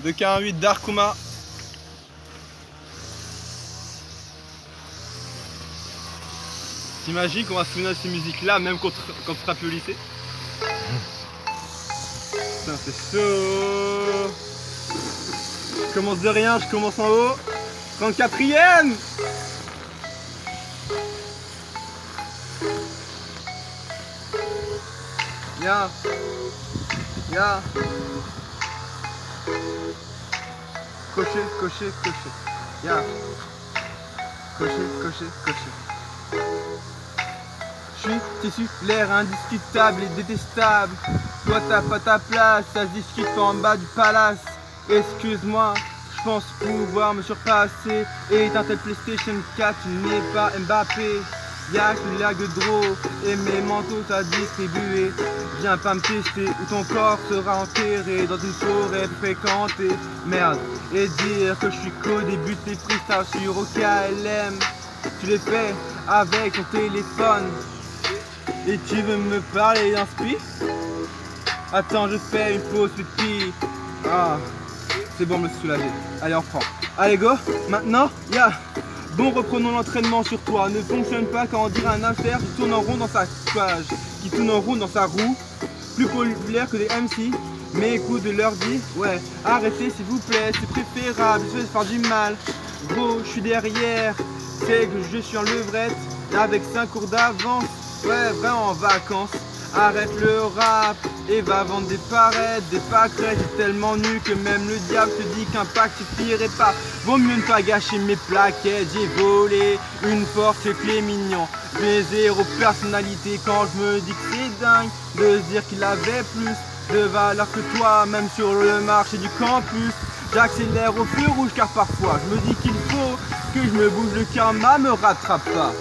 de K18 Darkuma. T'imagines qu'on va se souvenir de ces musiques-là, même quand on sera plus au lycée? Putain, c'est chaud. Je commence de rien, je commence en haut. 34e. Ya. Ya. Cocher, cocher, cocher. Ya. Cocher, cocher, cocher. Je suis tissu, l'air indiscutable et détestable. Toi t'as pas ta place, ça se discute pas en bas du palace. Excuse-moi, je pense pouvoir me surpasser. Et dans ta PlayStation 4, tu n'es pas Mbappé. Y'a que lag de draw et mes manteaux à distribuer. Viens pas me tester ou ton corps sera enterré dans une forêt fréquentée. Merde, et dire que je suis qu'au début de tes freestyles sur OKLM. Tu les fais avec ton téléphone. Et tu veux me parler d'un spi? Attends, je fais une pause pipi. Ah, c'est bon, me soulager. Allez, on reprend. Allez, go. Maintenant, ya. Bon, reprenons l'entraînement sur toi. Ne fonctionne pas quand on dirait un affaire qui tourne en rond dans sa cage, qui tourne en rond dans sa roue. Plus populaire que des MC. Mais écoute de leur vie, ouais. Arrêtez s'il vous plaît, c'est préférable. Je vais faire du mal. Gros, je suis derrière. C'est que je suis en levrette. Avec 5 cours d'avance. Ouais, vraiment en vacances. Arrête le rap et va vendre des parettes, des pâquerettes. T'es tellement nu que même le diable te dit qu'un pack suffirait pas. Vaut mieux ne pas gâcher mes plaquettes. J'ai volé une Porsche clé mignon. J'ai zéro personnalité quand je me dis que c'est dingue de se dire qu'il avait plus de valeur que toi, même sur le marché du campus. J'accélère au feu rouge car parfois je me dis qu'il faut que je me bouge, le karma me rattrape pas.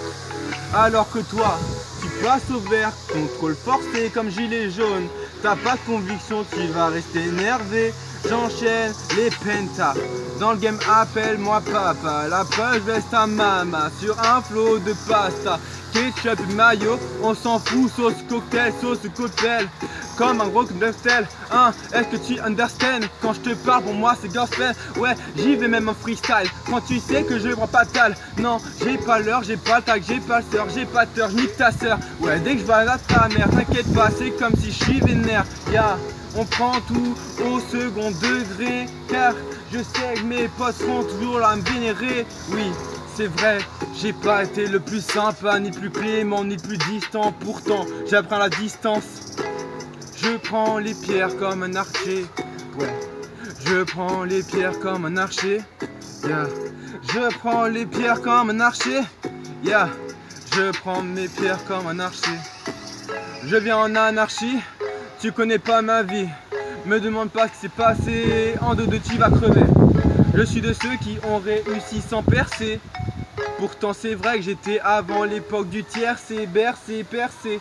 Alors que toi, tu passes au vert, contrôle forcé comme gilet jaune. T'as pas de conviction, tu vas rester énervé. J'enchaîne les pentas. Dans le game, appelle-moi papa. La preuve, je laisse ta mama sur un flot de pasta. Ketchup, mayo, on s'en fout. Sauce cocktail, sauce cocktail. Comme un gros cocktail, hein, est-ce que tu understand? Quand je te parle, pour moi c'est gospel. Ouais, j'y vais même en freestyle. Quand tu sais que je prends pas tal. Non, j'ai pas l'heure, j'ai pas le tag, j'ai pas le sœur, j'ai pas peur, je nique ta sœur. Ouais, dès que je vais à ta mère, t'inquiète pas, c'est comme si je suis vénère. Ya, on prend tout au second degré. Car je sais que mes potes seront toujours là à me vénérer. Oui, c'est vrai, j'ai pas été le plus sympa, ni plus clément, ni plus distant. Pourtant, j'apprends la distance. Je prends les pierres comme un archer, ouais. Je prends les pierres comme un archer, yeah. Je prends les pierres comme un archer, yeah. Je prends mes pierres comme un archer. Je viens en anarchie, tu connais pas ma vie. Me demande pas ce qui s'est passé, en deux tu vas crever. Je suis de ceux qui ont réussi sans percer. Pourtant c'est vrai que j'étais avant l'époque du tiercé, bercé, percé.